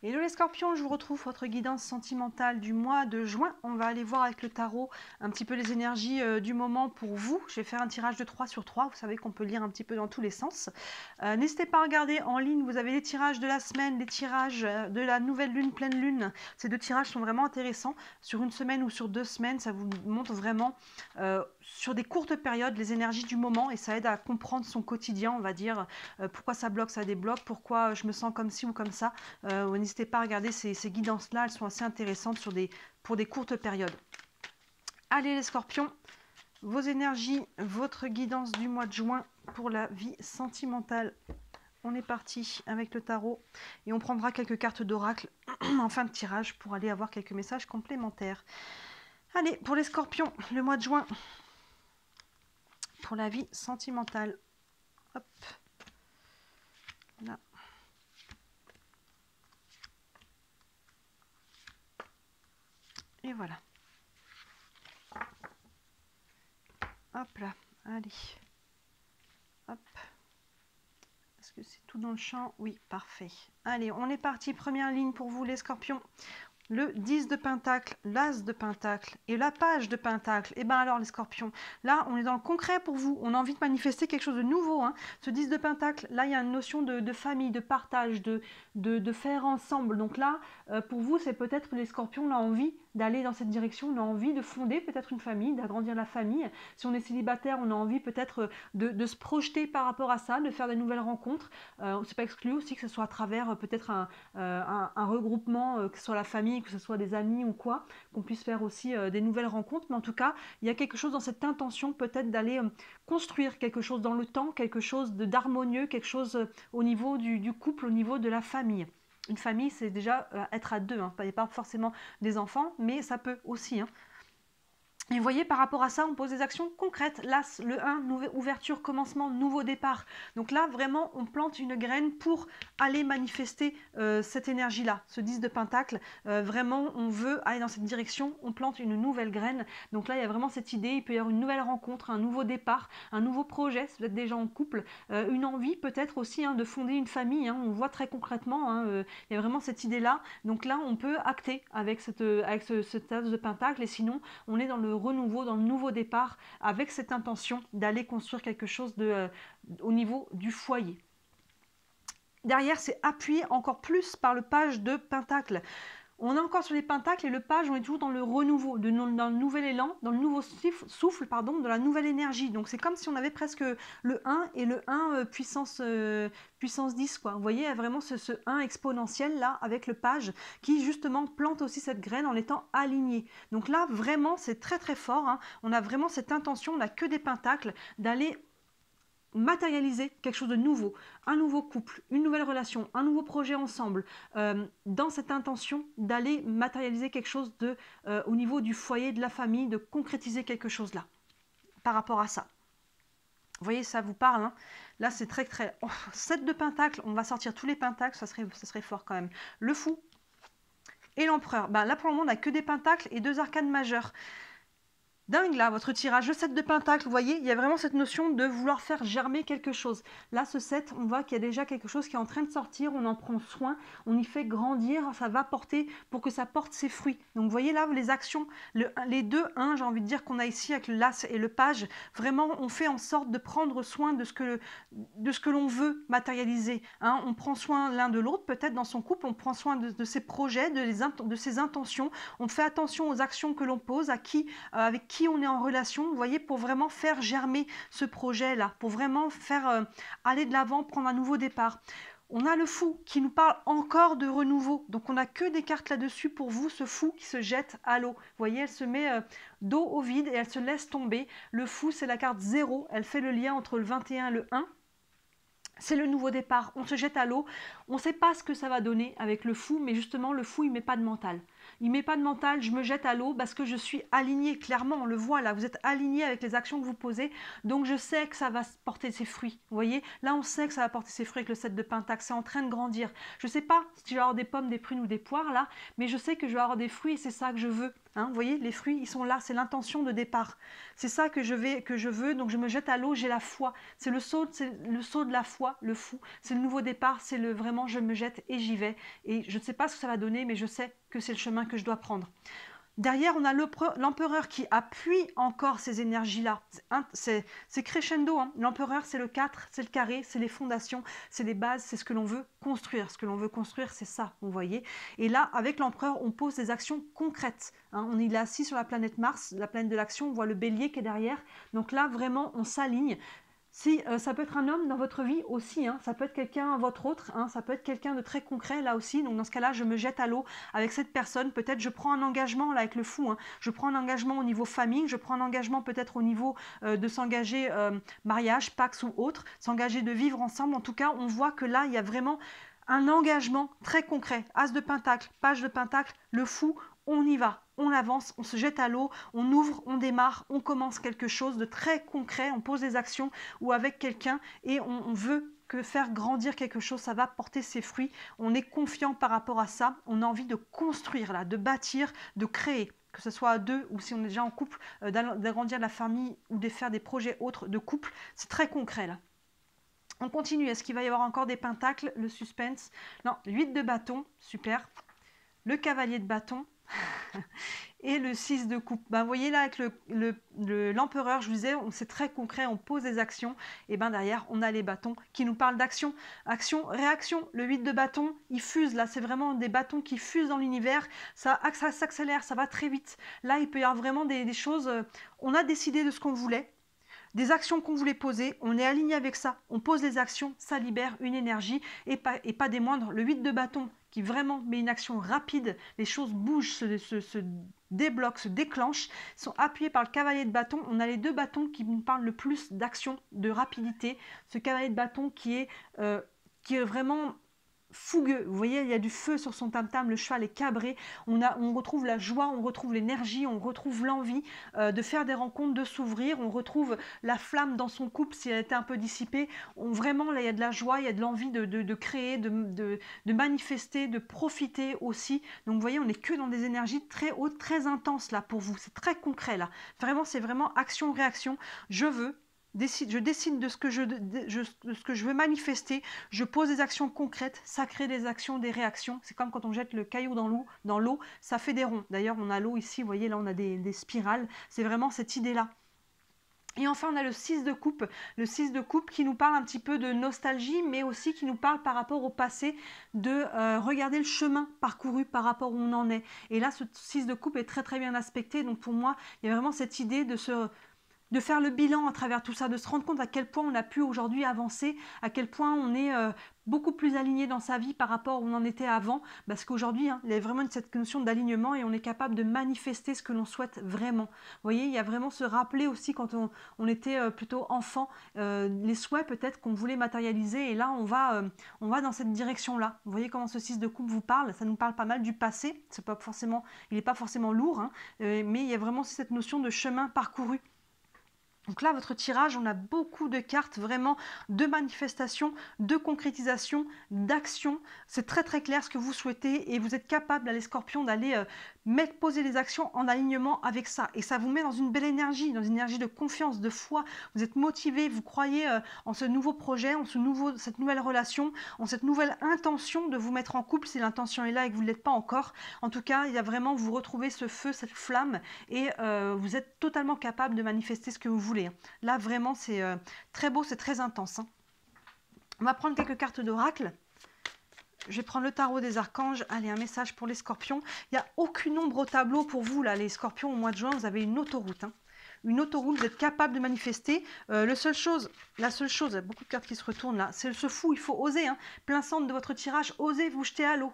Hello les scorpions, je vous retrouve votre guidance sentimentale du mois de juin. On va aller voir avec le tarot un petit peu les énergies du moment pour vous. Je vais faire un tirage de 3 sur 3. Vous savez qu'on peut lire un petit peu dans tous les sens. N'hésitez pas à regarder en ligne. Vous avez les tirages de la semaine, les tirages de la nouvelle lune, pleine lune. Ces deux tirages sont vraiment intéressants. Sur une semaine ou sur 2 semaines, ça vous montre vraiment sur des courtes périodes les énergies du moment et ça aide à comprendre son quotidien, on va dire. Pourquoi ça bloque, ça débloque, pourquoi je me sens comme ci ou comme ça. N'hésitez pas à regarder ces guidances-là, elles sont assez intéressantes pour des courtes périodes. Allez les scorpions, vos énergies, votre guidance du mois de juin pour la vie sentimentale. On est parti avec le tarot et on prendra quelques cartes d'oracle en fin de tirage pour aller avoir quelques messages complémentaires. Allez, pour les scorpions, le mois de juin, pour la vie sentimentale. Hop, là. Et voilà. Hop là, allez. Hop. Est-ce que c'est tout dans le champ? Oui, parfait. Allez, on est parti. Première ligne pour vous les scorpions. Le 10 de pentacle, l'as de pentacle et la page de pentacle. Et bien alors les scorpions, là on est dans le concret pour vous, on a envie de manifester quelque chose de nouveau. Hein. Ce 10 de pentacle, là il y a une notion de famille, de partage, de faire ensemble. Donc là, pour vous, c'est peut-être les scorpions, on a envie d'aller dans cette direction, on a envie de fonder peut-être une famille, d'agrandir la famille. Si on est célibataire, on a envie peut-être de se projeter par rapport à ça, de faire de nouvelles rencontres. C'est pas exclu aussi que ce soit à travers peut-être un regroupement, que ce soit la famille, que ce soit des amis ou quoi, qu'on puisse faire aussi des nouvelles rencontres. Mais en tout cas, il y a quelque chose dans cette intention peut-être d'aller construire quelque chose dans le temps, quelque chose d'harmonieux, quelque chose au niveau du couple, au niveau de la famille. Une famille, c'est déjà être à deux. Hein. Il n'y a pas forcément des enfants, mais ça peut aussi. Hein. Et vous voyez, par rapport à ça, on pose des actions concrètes. Là, le 1, ouverture, commencement, nouveau départ. Donc là, vraiment, on plante une graine pour aller manifester cette énergie-là, ce 10 de pentacle. Vraiment, on veut aller dans cette direction, on plante une nouvelle graine. Donc là, il y a vraiment cette idée, il peut y avoir une nouvelle rencontre, un nouveau départ, un nouveau projet, si vous êtes déjà en couple, une envie peut-être aussi hein, de fonder une famille. Hein, on voit très concrètement, hein, il y a vraiment cette idée-là. Donc là, on peut acter avec ce 10 de pentacle et sinon, on est dans le renouveau, dans le nouveau départ, avec cette intention d'aller construire quelque chose au niveau du foyer. Derrière, c'est appuyé encore plus par le page de pentacle. On est encore sur les pentacles et le page, on est toujours dans le renouveau, dans le nouvel élan, dans le nouveau souffle, pardon, de la nouvelle énergie. Donc c'est comme si on avait presque le 1 et le 1 puissance 10. Quoi. Vous voyez, vraiment ce 1 exponentiel là, avec le page, qui justement plante aussi cette graine en étant aligné. Donc là, vraiment, c'est très très fort. Hein. On a vraiment cette intention, on n'a que des pentacles, d'aller matérialiser quelque chose de nouveau, un nouveau couple, une nouvelle relation, un nouveau projet ensemble, dans cette intention d'aller matérialiser quelque chose au niveau du foyer, de la famille, de concrétiser quelque chose là, par rapport à ça. Vous voyez, ça vous parle, hein. Là c'est très très... 7 de pentacle, on va sortir tous les pentacles, ça serait fort quand même. Le fou et l'empereur. Ben, là pour le moment on n'a que des pentacles et 2 arcanes majeures. Dingue là, votre tirage, le 7 de pentacle, vous voyez, il y a vraiment cette notion de vouloir faire germer quelque chose. Là, ce 7, on voit qu'il y a déjà quelque chose qui est en train de sortir, on en prend soin, on y fait grandir, ça va porter pour que ça porte ses fruits. Donc, vous voyez là, les actions, les deux, j'ai envie de dire qu'on a ici avec le las et le page, vraiment, on fait en sorte de prendre soin de ce que l'on veut matérialiser. Hein. On prend soin l'un de l'autre, peut-être dans son couple, on prend soin de ses projets, de ses intentions, on fait attention aux actions que l'on pose, avec qui on est en relation, vous voyez, pour vraiment faire germer ce projet-là, pour vraiment faire aller de l'avant, prendre un nouveau départ. On a le fou qui nous parle encore de renouveau, donc on n'a que des cartes là-dessus pour vous, ce fou qui se jette à l'eau. Vous voyez, elle se met dos au vide et elle se laisse tomber. Le fou, c'est la carte 0, elle fait le lien entre le 21 et le 1. C'est le nouveau départ, on se jette à l'eau, on ne sait pas ce que ça va donner avec le fou, mais justement le fou il ne met pas de mental. Il ne met pas de mental, je me jette à l'eau parce que je suis alignée, clairement on le voit là, vous êtes aligné avec les actions que vous posez, donc je sais que ça va porter ses fruits. Vous voyez, là on sait que ça va porter ses fruits avec le 7 de pentacle, c'est en train de grandir. Je ne sais pas si je vais avoir des pommes, des prunes ou des poires là, mais je sais que je vais avoir des fruits et c'est ça que je veux. Hein, vous voyez, les fruits, ils sont là, c'est l'intention de départ. C'est ça que je veux, donc je me jette à l'eau, j'ai la foi. C'est le saut de la foi. foi, le fou. C'est le nouveau départ, c'est le vraiment je me jette et j'y vais. Et je ne sais pas ce que ça va donner, mais je sais que c'est le chemin que je dois prendre. Derrière, on a l'empereur qui appuie encore ces énergies-là. C'est crescendo. Hein. L'empereur, c'est le 4, c'est le carré, c'est les fondations, c'est les bases, c'est ce que l'on veut construire. Ce que l'on veut construire, c'est ça, vous voyez. Et là, avec l'empereur, on pose des actions concrètes. Hein. On est assis sur la planète Mars, la planète de l'action, on voit le bélier qui est derrière. Donc là, vraiment, on s'aligne. Si ça peut être un homme dans votre vie aussi, hein, ça peut être quelqu'un, votre autre, hein, ça peut être quelqu'un de très concret là aussi. Donc dans ce cas-là, je me jette à l'eau avec cette personne. Peut-être je prends un engagement là avec le fou. Hein, je prends un engagement au niveau famille, je prends un engagement peut-être au niveau de s'engager mariage, pax ou autre, s'engager de vivre ensemble. En tout cas, on voit que là, il y a vraiment un engagement très concret. As de pentacle, page de pentacle, le fou. On y va, on avance, on se jette à l'eau, on ouvre, on démarre, on commence quelque chose de très concret, on pose des actions ou avec quelqu'un et on veut que faire grandir quelque chose, ça va porter ses fruits. On est confiant par rapport à ça, on a envie de construire là, de bâtir, de créer, que ce soit à deux ou si on est déjà en couple, d'agrandir la famille ou de faire des projets autres de couple, c'est très concret là. On continue, est-ce qu'il va y avoir encore des pentacles, le suspense? Non, 8 de bâton, super. Le cavalier de bâton. Et le 6 de coupe. Ben, vous voyez là avec l'empereur, je vous disais, c'est très concret, on pose des actions. Et ben derrière, on a les bâtons qui nous parlent d'action. Action, réaction. Le 8 de bâton, il fuse. Là, c'est vraiment des bâtons qui fusent dans l'univers. Ça s'accélère, ça va très vite. Là, il peut y avoir vraiment des choses. On a décidé de ce qu'on voulait. Des actions qu'on voulait poser, on est aligné avec ça, on pose les actions, ça libère une énergie et pas des moindres. Le 8 de bâton qui vraiment met une action rapide, les choses bougent, se débloquent, se déclenchent, sont appuyés par le cavalier de bâton. On a les deux bâtons qui nous parlent le plus d'action, de rapidité. Ce cavalier de bâton qui est vraiment fougueux, vous voyez, il y a du feu sur son tam-tam, le cheval est cabré, on retrouve la joie, on retrouve l'énergie, on retrouve l'envie de faire des rencontres, de s'ouvrir, on retrouve la flamme dans son couple si elle était un peu dissipée, vraiment là il y a de la joie, il y a de l'envie de créer, de manifester, de profiter aussi, donc vous voyez on n'est que dans des énergies très hautes, très intenses là pour vous, c'est très concret là, vraiment c'est vraiment action-réaction, je décide de ce que je veux manifester, je pose des actions concrètes, ça crée des actions, des réactions. C'est comme quand on jette le caillou dans l'eau, ça fait des ronds. D'ailleurs, on a l'eau ici, vous voyez, là on a des spirales. C'est vraiment cette idée-là. Et enfin, on a le 6 de coupe. Le 6 de coupe qui nous parle un petit peu de nostalgie, mais aussi qui nous parle par rapport au passé, de regarder le chemin parcouru par rapport où on en est. Et là, ce 6 de coupe est très très bien aspecté. Donc pour moi, il y a vraiment cette idée de faire le bilan à travers tout ça, de se rendre compte à quel point on a pu aujourd'hui avancer, à quel point on est beaucoup plus aligné dans sa vie par rapport où on en était avant, parce qu'aujourd'hui, il y a vraiment cette notion d'alignement et on est capable de manifester ce que l'on souhaite vraiment. Vous voyez, il y a vraiment se rappeler aussi quand on était plutôt enfant, les souhaits peut-être qu'on voulait matérialiser et là, on va dans cette direction-là. Vous voyez comment ce 6 de coupe vous parle, ça nous parle pas mal du passé, il n'est pas forcément lourd, hein, mais il y a vraiment cette notion de chemin parcouru. Donc là, votre tirage, on a beaucoup de cartes vraiment de manifestation, de concrétisation, d'action. C'est très très clair ce que vous souhaitez et vous êtes capable, les scorpions, d'aller poser les actions en alignement avec ça. Et ça vous met dans une belle énergie, dans une énergie de confiance, de foi. Vous êtes motivé, vous croyez en ce nouveau projet, en cette nouvelle relation, en cette nouvelle intention de vous mettre en couple si l'intention est là et que vous ne l'êtes pas encore. En tout cas, il y a vraiment, vous retrouvez ce feu, cette flamme et vous êtes totalement capable de manifester ce que vous voulez. Là, vraiment, c'est très beau, c'est très intense. Hein. On va prendre quelques cartes d'oracle. Je vais prendre le tarot des archanges. Allez, un message pour les scorpions. Il n'y a aucune ombre au tableau pour vous, là, les scorpions. Au mois de juin, vous avez une autoroute. Hein. Une autoroute, vous êtes capable de manifester. La seule chose, il y a beaucoup de cartes qui se retournent là, c'est ce fou, il faut oser. Hein. Plein centre de votre tirage, osez vous jeter à l'eau.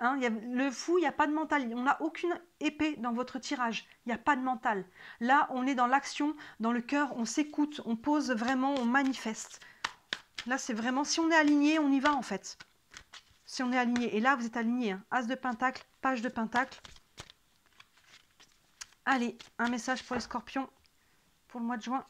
Hein, le fou, il n'y a pas de mental. On n'a aucune épée dans votre tirage. Il n'y a pas de mental. Là, on est dans l'action, dans le cœur, on s'écoute, on pose vraiment, on manifeste. Là, c'est vraiment, si on est aligné, on y va en fait. Si on est aligné. Et là, vous êtes aligné. Hein. As de pentacle, page de pentacle. Allez, un message pour les scorpions pour le mois de juin.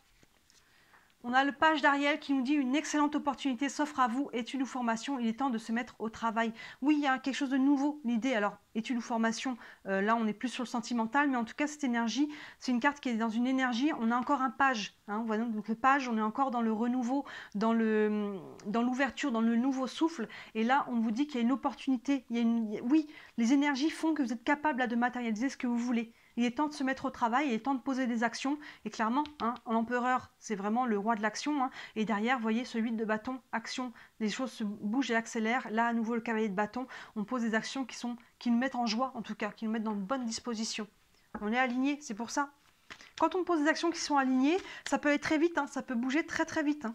On a le page d'Ariel qui nous dit une excellente opportunité s'offre à vous, études ou formation, il est temps de se mettre au travail. Oui, il y a quelque chose de nouveau, l'idée, alors études ou formation, là on est plus sur le sentimental, mais en tout cas cette énergie, c'est une carte qui est dans une énergie, on a encore un page, hein, on voit donc le page, on est encore dans le renouveau, dans l'ouverture, dans le nouveau souffle, et là on vous dit qu'il y a une opportunité, oui, les énergies font que vous êtes capable là, de matérialiser ce que vous voulez. Il est temps de se mettre au travail, il est temps de poser des actions. Et clairement, hein, l'empereur, c'est vraiment le roi de l'action. Hein, et derrière, vous voyez, ce 8 de bâton, action. Les choses se bougent et accélèrent. Là, à nouveau, le cavalier de bâton. On pose des actions qui nous mettent en joie, en tout cas, qui nous mettent dans de bonnes dispositions. On est aligné, c'est pour ça. Quand on pose des actions qui sont alignées, ça peut aller très vite, hein, ça peut bouger très très vite. Hein.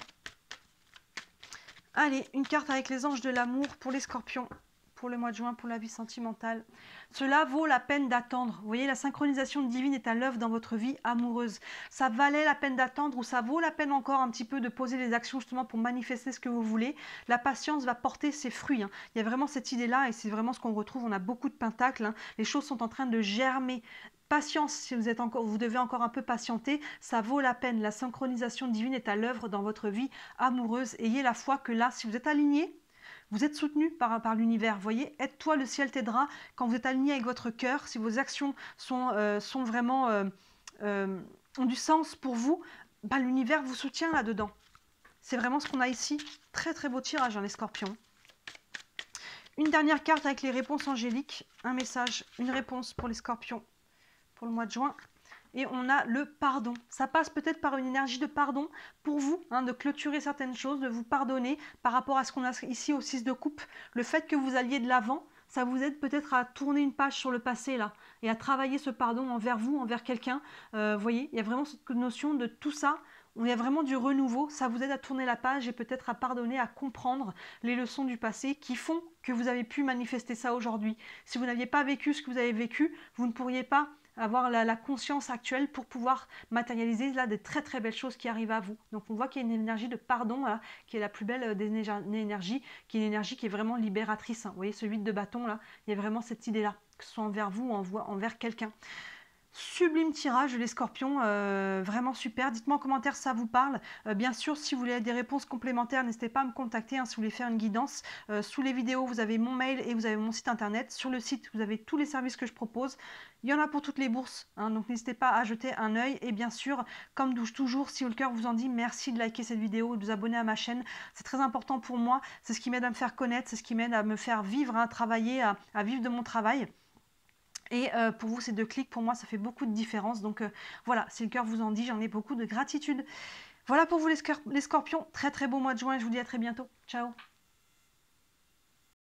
Allez, une carte avec les anges de l'amour pour les scorpions. Pour le mois de juin, pour la vie sentimentale. Cela vaut la peine d'attendre. Vous voyez, la synchronisation divine est à l'œuvre dans votre vie amoureuse. Ça valait la peine d'attendre ou ça vaut la peine encore un petit peu de poser des actions justement pour manifester ce que vous voulez. La patience va porter ses fruits. Hein. Il y a vraiment cette idée-là et c'est vraiment ce qu'on retrouve. On a beaucoup de pentacles. Hein. Les choses sont en train de germer. Patience, si vous devez encore un peu patienter, ça vaut la peine. La synchronisation divine est à l'œuvre dans votre vie amoureuse. Ayez la foi que là, si vous êtes aligné, vous êtes soutenu par l'univers. Vous voyez, aide-toi, le ciel t'aidera. Quand vous êtes aligné avec votre cœur, si vos actions sont vraiment ont du sens pour vous, bah, l'univers vous soutient là-dedans. C'est vraiment ce qu'on a ici. Très très beau tirage, hein, les scorpions. Une dernière carte avec les réponses angéliques. Un message, une réponse pour les scorpions pour le mois de juin. Et on a le pardon. Ça passe peut-être par une énergie de pardon pour vous, hein, de clôturer certaines choses, de vous pardonner par rapport à ce qu'on a ici au 6 de coupe. Le fait que vous alliez de l'avant, ça vous aide peut-être à tourner une page sur le passé là et à travailler ce pardon envers vous, envers quelqu'un. Vous voyez, il y a vraiment cette notion de tout ça. Il y a vraiment du renouveau. Ça vous aide à tourner la page et peut-être à pardonner, à comprendre les leçons du passé qui font que vous avez pu manifester ça aujourd'hui. Si vous n'aviez pas vécu ce que vous avez vécu, vous ne pourriez pas avoir la conscience actuelle pour pouvoir matérialiser là des très très belles choses qui arrivent à vous. Donc on voit qu'il y a une énergie de pardon là, qui est la plus belle des énergies, qui est une énergie qui est vraiment libératrice. Hein. Vous voyez ce 8 de bâton là, il y a vraiment cette idée là, que ce soit envers vous ou envers quelqu'un. Sublime tirage les scorpions, vraiment super. Dites-moi en commentaire si ça vous parle. Bien sûr, si vous voulez des réponses complémentaires, n'hésitez pas à me contacter. Hein, si vous voulez faire une guidance, sous les vidéos, vous avez mon mail et vous avez mon site internet. Sur le site, vous avez tous les services que je propose. Il y en a pour toutes les bourses, hein, donc n'hésitez pas à jeter un œil. Et bien sûr, comme toujours, si le cœur vous en dit, merci de liker cette vidéo et de vous abonner à ma chaîne. C'est très important pour moi. C'est ce qui m'aide à me faire connaître, c'est ce qui m'aide à me faire vivre, à travailler, à vivre de mon travail. Et pour vous, ces 2 clics, pour moi, ça fait beaucoup de différence. Donc voilà, si le cœur vous en dit, j'en ai beaucoup de gratitude. Voilà pour vous les scorpions. Très très beau mois de juin et je vous dis à très bientôt. Ciao.